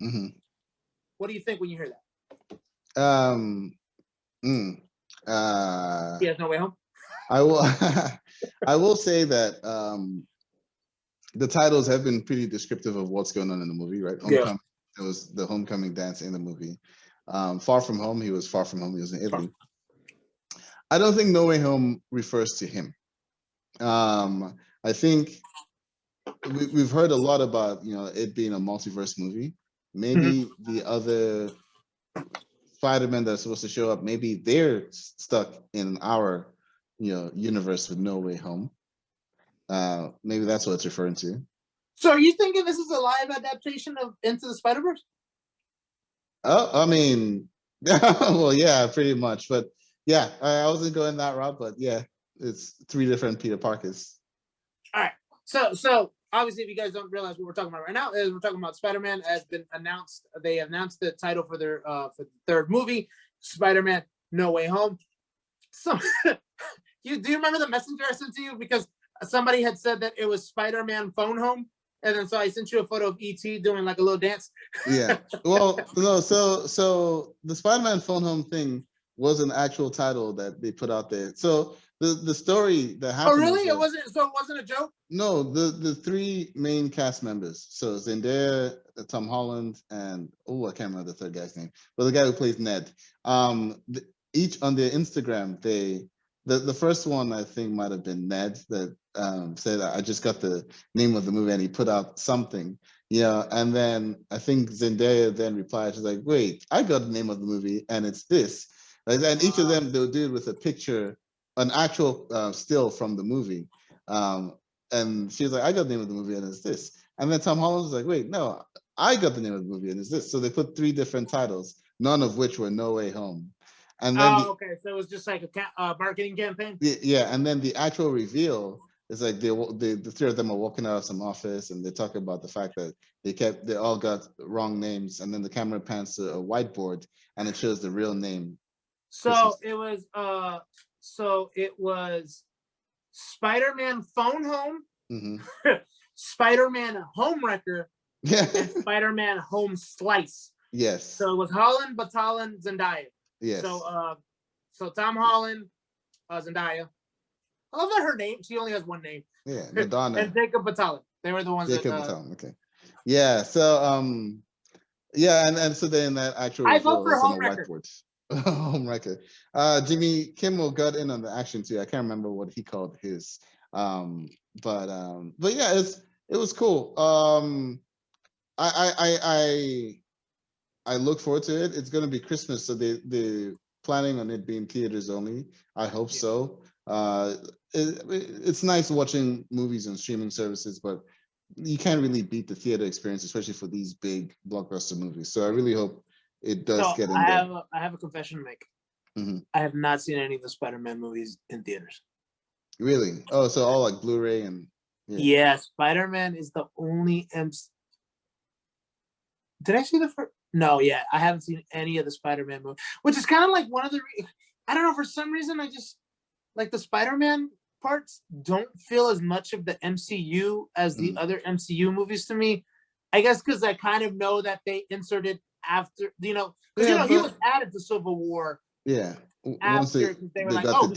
Mm-hmm. What do you think when you hear that? Mm, uh, He has no way home. I will. I will say that the titles have been pretty descriptive of what's going on in the movie, right? Yeah. Homecoming. It was the homecoming dance in the movie. Far from home. He was far from home. He was in Italy. I don't think No Way Home refers to him. I think we've heard a lot about it being a multiverse movie. Maybe the other Spider-Man that's supposed to show up, maybe they're stuck in our universe with No Way Home. Maybe that's what it's referring to. So are you thinking this is a live adaptation of Into the Spider-Verse? Oh, I mean, well, yeah, pretty much. But yeah, I wasn't going that route, but yeah, it's 3 different Peter Parkers. All right. So obviously, if you guys don't realize what we're talking about right now, is we're talking about Spider-Man has been announced. They announced the title for their for the 3rd movie, Spider-Man: No Way Home. So, do you remember the messenger I sent to you? Because somebody had said that it was Spider-Man Phone Home, and then so I sent you a photo of ET doing like a little dance. Yeah. Well, no. So the Spider-Man Phone Home thing was an actual title that they put out there. So the story that happened. Oh, really? It wasn't. So it wasn't a joke. No, the 3 main cast members. So Zendaya, Tom Holland, and I can't remember the 3rd guy's name, but the guy who plays Ned. Each on their Instagram, the first one I think might have been Ned that said I just got the name of the movie, and he put out something, and then I think Zendaya then replied, she's like, wait, I got the name of the movie, and it's this. Like, and each of them they'll do it with a picture, an actual still from the movie. And she was like, I got the name of the movie, and it's this. And then Tom Holland was like, wait, no, I got the name of the movie, and it's this. So they put 3 different titles, none of which were No Way Home. And then okay, so it was just like a marketing campaign. Yeah, and then the actual reveal is like the 3 of them are walking out of some office, and they talk about the fact that they all got wrong names, and then the camera pans to a whiteboard, and it shows the real name. So it was Spider-Man Phone Home, Spider-Man Home Wrecker, and Spider-Man Home Slice. Yes. So it was Holland, Batalon, Zendaya. Yes. So Tom Holland, Zendaya. I love that her name. She only has one name. Yeah, Madonna. And Jacob Batalon. They were the ones Jacob Batalon. Okay. Yeah. So yeah, and so then that actual I vote for Home Wrecker. Home Wrecker. Jimmy Kimmel got in on the action too. I can't remember what he called his. But yeah, it was cool. I look forward to it. It's gonna be Christmas, so they planning on it being theaters only. I hope so. It's nice watching movies on streaming services, but you can't really beat the theater experience, especially for these big blockbuster movies. So I really hope it does get in there. I have a confession to make. I have not seen any of the Spider-Man movies in theaters. Really? Oh, so all like Blu-ray and yeah, Spider-Man is the only Did I see the first? No, yeah, I haven't seen any of the Spider-Man movies, which is kind of like one of the. I don't know, for some reason I just like the Spider-Man parts don't feel as much of the MCU as the other MCU movies to me. I guess because I kind of know that they inserted after, because he was added to Civil War. Yeah. After they were like, oh,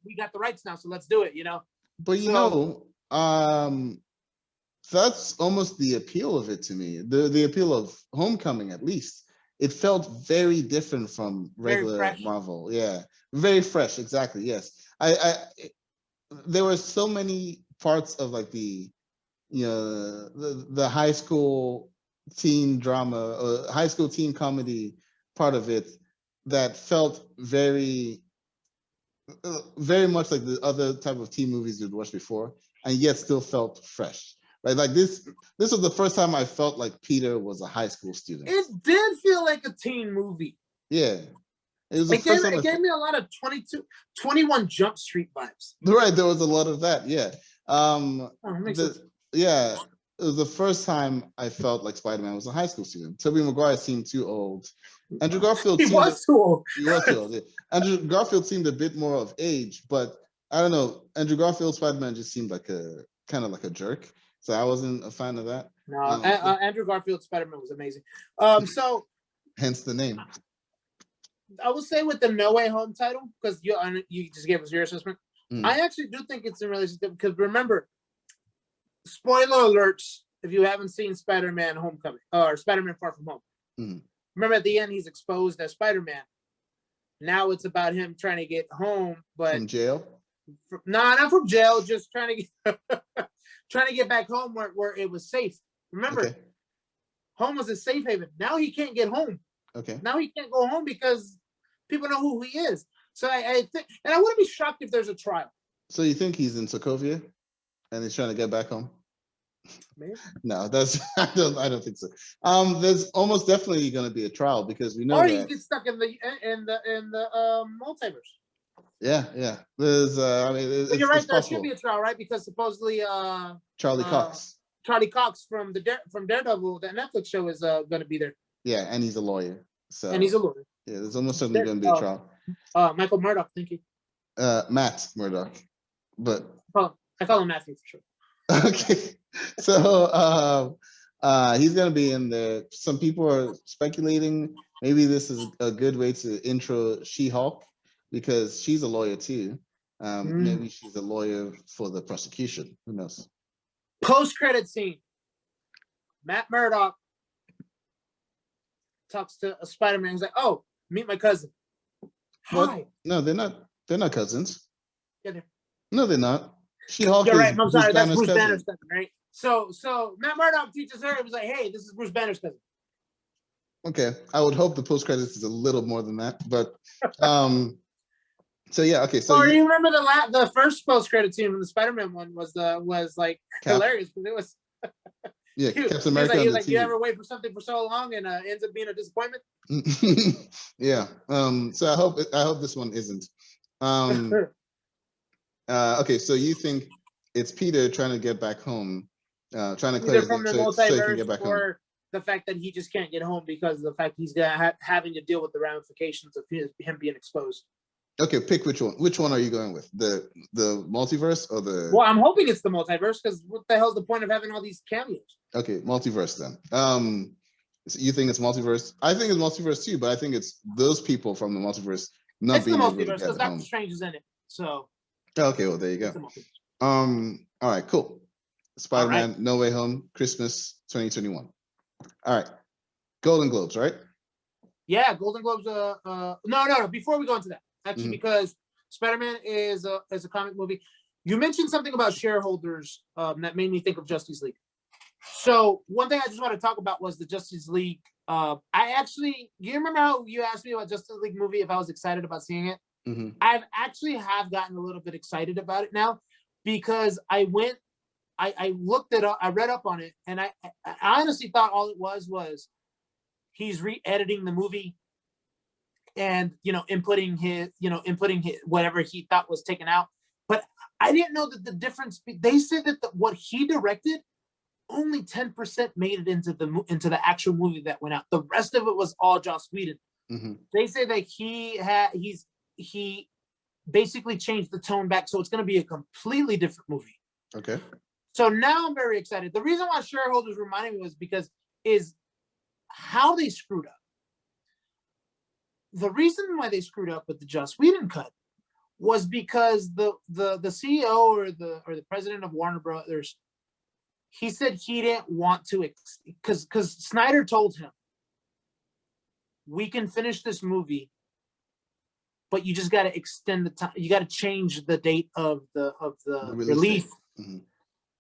we got the rights now, so let's do it, But that's almost the appeal of it to me. The appeal of Homecoming, at least. It felt very different from regular Marvel. Yeah, very fresh. Exactly. Yes, there were so many parts of like the high school teen drama or high school teen comedy part of it that felt very much like the other type of teen movies you'd watched before, and yet still felt fresh. Right, like this was the first time I felt like Peter was a high school student. It did feel like a teen movie. Yeah. It gave me a lot of 21 Jump Street vibes. Right, there was a lot of that, yeah. Yeah, it was the first time I felt like Spider-Man was a high school student. Tobey Maguire seemed too old. Andrew Garfield was too old. He was too old, yeah. Andrew Garfield seemed a bit more of age, but I don't know. Andrew Garfield's Spider-Man just seemed like kind of like a jerk. so I wasn't a fan of that. No, Andrew Garfield's Spider-Man was amazing. So hence the name. I will say with the No Way Home title, because you just gave us your assessment. I actually do think it's in relation to, because remember, spoiler alerts if you haven't seen Spider-Man Homecoming or Spider-Man Far From Home. Remember at the end he's exposed as Spider-Man. Now it's about him trying to get home, but from jail. No, not from jail. Just trying to get back home where it was safe. Remember, home was a safe haven. Now he can't get home. Okay. Now he can't go home because people know who he is. So I think, and I wouldn't be shocked if there's a trial. So you think he's in Sokovia, and he's trying to get back home? Maybe. No, I don't think so. There's almost definitely going to be a trial because we know. Or he gets stuck in the multiverse. Yeah. There's but you're right. There should be a trial, right? Because supposedly Charlie Cox from Daredevil, that Netflix show, is going to be there. Yeah, and he's a lawyer. Yeah, there's almost certainly going to be a trial. Michael Murdoch, thank you. Matt Murdock, but I call him Matthew for sure. Okay, so he's going to be in there. Some people are speculating maybe this is a good way to intro She-Hulk because she's a lawyer too. Maybe she's a lawyer for the prosecution. Who knows? Post-credit scene. Matt Murdock talks to a Spider-Man. He's like, "Oh, meet my cousin." What? Hi. No, they're not. They're not cousins. Yeah, they're. No, they're not. She-Hulk. You're right. I'm sorry. That's Bruce Banner's cousin, right? So Matt Murdock teaches her. He was like, "Hey, this is Bruce Banner's cousin." Okay, I would hope the post credits is a little more than that, but so yeah, okay. So you remember the first post credit scene from the Spider-Man one was like hilarious because it was. Yeah, Captain America. He was like, you ever wait for something for so long and ends up being a disappointment? Yeah. So I hope this one isn't. Okay, so you think it's Peter trying to get back home, trying to clear from the so he can get back or home. The fact that he just can't get home because of the fact he's having to deal with the ramifications of him being exposed. Okay, pick which one. Which one are you going with? The multiverse or the? Well, I'm hoping it's the multiverse because what the hell's the point of having all these cameos? Okay, multiverse then. So you think it's multiverse? I think it's multiverse too, but I think it's those people from the multiverse not it's being the able to multiverse get because home. Doctor Strange is in it. So. Okay, well there you go. All right, cool. Spider-Man, No Way Home, Christmas 2021. All right, Golden Globes, right? Yeah, Golden Globes. No. Before we go into that, actually, because Spider-Man is a comic movie. You mentioned something about shareholders that made me think of Justice League. So one thing I just want to talk about was the Justice League. You remember how you asked me about Justice League movie if I was excited about seeing it? I've actually gotten a little bit excited about it now because I looked it up, I read up on it, and I honestly thought all it was he's re-editing the movie and inputting his whatever he thought was taken out. But I didn't know that the difference. They said that what he directed, only 10% made it into the actual movie that went out. The rest of it was all Joss Whedon. They say that he basically changed the tone back, so it's going to be a completely different movie. Okay. So now I'm very excited. The reason why shareholders reminded me was because is how they screwed up. The reason why they screwed up with the Joss Whedon cut was because the CEO or the president of Warner Brothers, he said he didn't want to because Snyder told him, we can finish this movie, but you just got to extend the time. You got to change the date of the release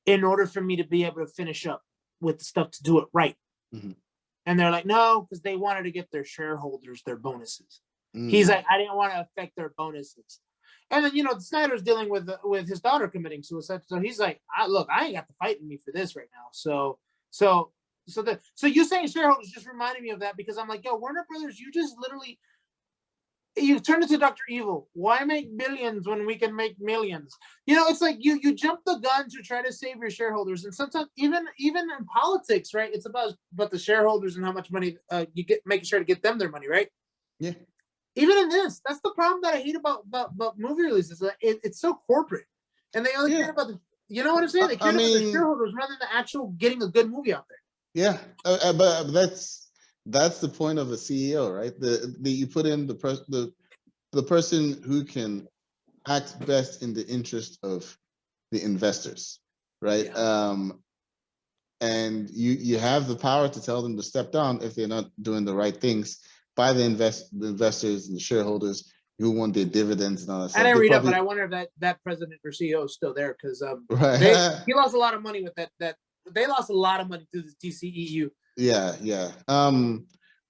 in order for me to be able to finish up with the stuff to do it right. And they're like, no, because they wanted to get their shareholders their bonuses. He's like, I didn't want to affect their bonuses. And then Snyder's dealing with his daughter committing suicide, so he's like, look, I ain't got the fight in me for this right now. So you saying shareholders just reminded me of that because I'm like, yo, Warner Brothers, you just literally. You turned into Dr. Evil. Why make billions when we can make millions? It's like you jump the gun to try to save your shareholders. And sometimes even in politics, right? It's about the shareholders and how much money you get, making sure to get them their money, right? Yeah. Even in this, that's the problem that I hate about movie releases. It's so corporate. And they only care about You know what I'm saying? They I cared about their mean, shareholders rather than actual getting a good movie out there. yeah, but that's the point of a CEO, right? You put in the person who can act best in the interest of the investors, right? Yeah. And you have the power to tell them to step down if they're not doing the right things by the investors and the shareholders who want their dividends and all that I stuff. didn't They read up, but probably I wonder if that president or CEO is still there because right. he lost a lot of money with that. They lost a lot of money to the DCEU. Yeah.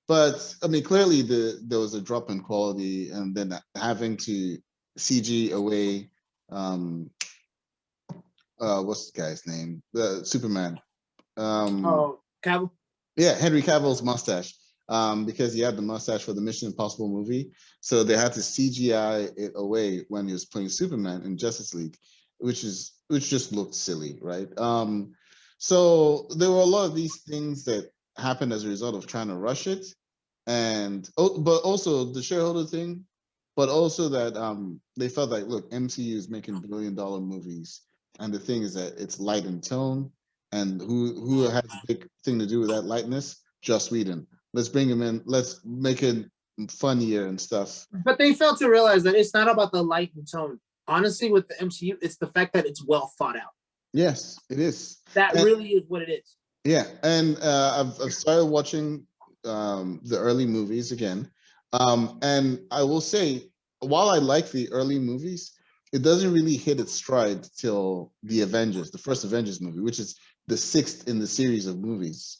But I mean, clearly there was a drop in quality, and then having to CG away. What's the guy's name? The Superman. Oh, Cavill. Yeah, Henry Cavill's mustache. Because he had the mustache for the Mission Impossible movie, so they had to CGI it away when he was playing Superman in Justice League, which just looked silly, right? So there were a lot of these things that happened as a result of trying to rush it, and but also the shareholder thing, but also that they felt like, look, MCU is making billion-dollar movies, and the thing is that it's light in tone, and who has a big thing to do with that lightness? Joss Whedon. Let's bring him in. Let's make it funnier and stuff. But they failed to realize that it's not about the light and tone. Honestly, with the MCU, it's the fact that it's well thought out. Yes, it is. That really is what it is. Yeah, and I've started watching the early movies again, and I will say, while I like the early movies, it doesn't really hit its stride till the Avengers, the first Avengers movie, which is the sixth in the series of movies.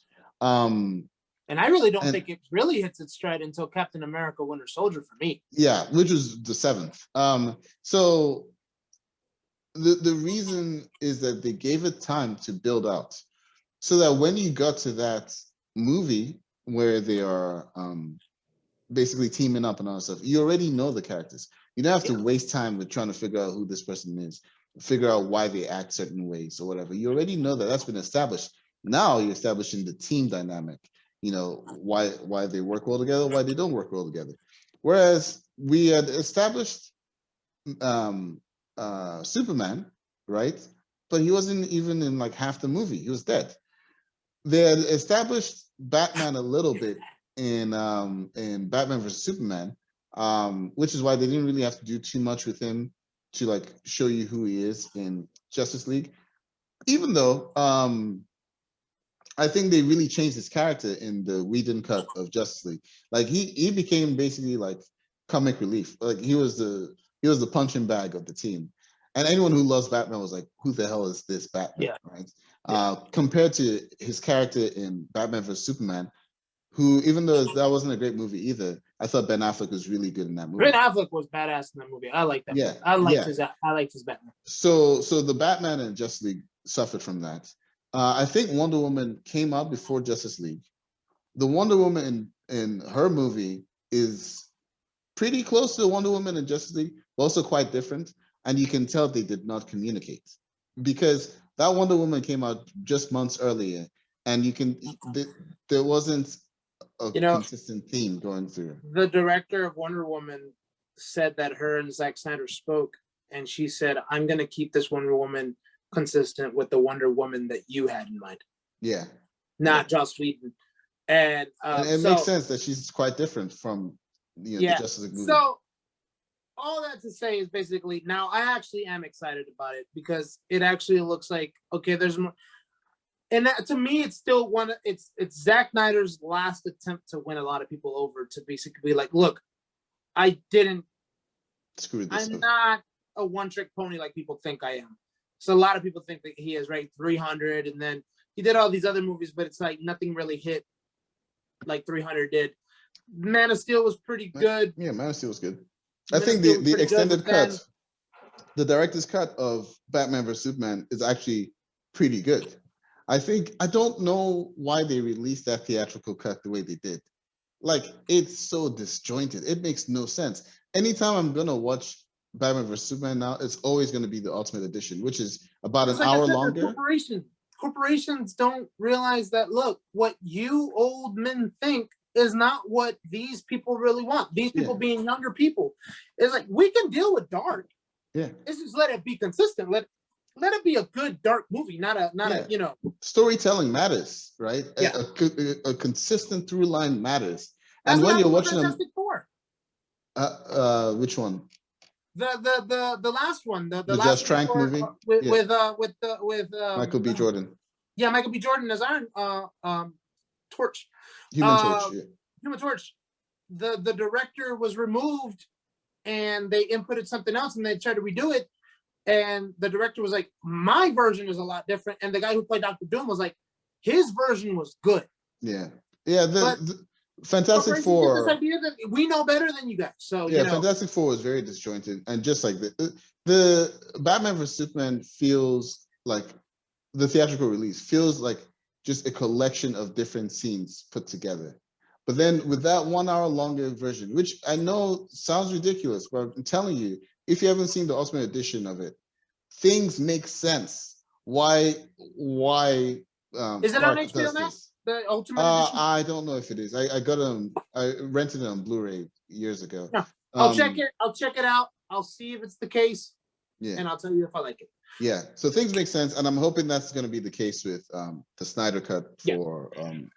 And I really don't think it really hits its stride until Captain America: Winter Soldier for me. Yeah, which was the seventh. So the reason is that they gave it time to build out, so that when you got to that movie where they are basically teaming up and all that stuff, you already know the characters. You don't have to waste time with trying to figure out who this person is, figure out why they act certain ways or whatever. You already know that that's been established. Now you're establishing the team dynamic. You know why they work well together, why they don't work well together. Whereas we had established Superman, right? But he wasn't even in like half the movie. He was dead. They had established Batman a little bit in Batman vs Superman, which is why they didn't really have to do too much with him to like show you who he is in Justice League. Even though I think they really changed his character in the Whedon cut of Justice League. Like he became basically like comic relief. Like he was the punching bag of the team. And anyone who loves Batman was like, who the hell is this Batman? Yeah. Right. Yeah. Compared to his character in Batman vs Superman, who, even though that wasn't a great movie either, I thought Ben Affleck was really good in that movie. Ben Affleck was badass in that movie. I like that. Yeah. I liked his Batman. So the Batman and Justice League suffered from that. I think Wonder Woman came out before Justice League. The Wonder Woman in her movie is pretty close to the Wonder Woman in Justice League, but also quite different. And you can tell they did not communicate, because that Wonder Woman came out just months earlier, and there wasn't a consistent theme going through. The director of Wonder Woman said that her and Zack Snyder spoke, and she said, "I'm going to keep this Wonder Woman consistent with the Wonder Woman that you had in mind." Yeah. Not Joss Whedon. And it makes sense that she's quite different from the Justice League movie. So all that to say is basically, now I actually am excited about it, because it actually looks like, okay, there's more. And that, to me, it's still it's Zack Snyder's last attempt to win a lot of people over, to basically be like, look, I didn't screw this I'm up. not a one-trick pony like people think I am. So a lot of people think that he has ranked 300, and then he did all these other movies, but it's like nothing really hit like 300 did. Man of Steel was pretty good. Yeah, Man of Steel was good. I think the extended cut, the director's cut of Batman vs Superman is actually pretty good. I don't know why they released that theatrical cut the way they did. Like, it's so disjointed. It makes no sense. Anytime I'm gonna watch Batman vs Superman now, it's always gonna be the Ultimate Edition, which is about an hour longer. Corporations don't realize that, look, what you old men think is not what these people really want. These people being younger people. It's like, we can deal with dark. Yeah. It's just let it be consistent. let it be a good dark movie, not a you know. Storytelling matters, right? Yeah. A consistent through line matters. That's And what when you're happened with watching them, Fantastic Four. which one? The last one, the The last Just Trank Four, movie? with Michael B. Jordan. yeah, Michael B. Jordan as Iron Torch. Human Torch. Yeah. Human Torch. The director was removed, and they inputted something else, and they tried to redo it. And the director was like, "My version is a lot different." And the guy who played Doctor Doom was like, "His version was good." Yeah. Yeah. The Fantastic This Four. idea that we know better than you guys. So Yeah, you know, Fantastic Four was very disjointed, and just like the Batman vs Superman feels like the theatrical release feels like just a collection of different scenes put together. But then with that 1 hour longer version, which I know sounds ridiculous, but I'm telling you, if you haven't seen the Ultimate Edition of it, things make sense. Why is it on Clark HBO does Max? this. The Ultimate Edition? I don't know if it is. I got them. I rented it on Blu-ray years ago. No. I'll check it. I'll check it out. I'll see if it's the case. Yeah. And I'll tell you if I like it. Yeah. So things make sense, and I'm hoping that's going to be the case with the Snyder cut for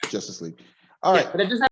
Justice League. All right. But it just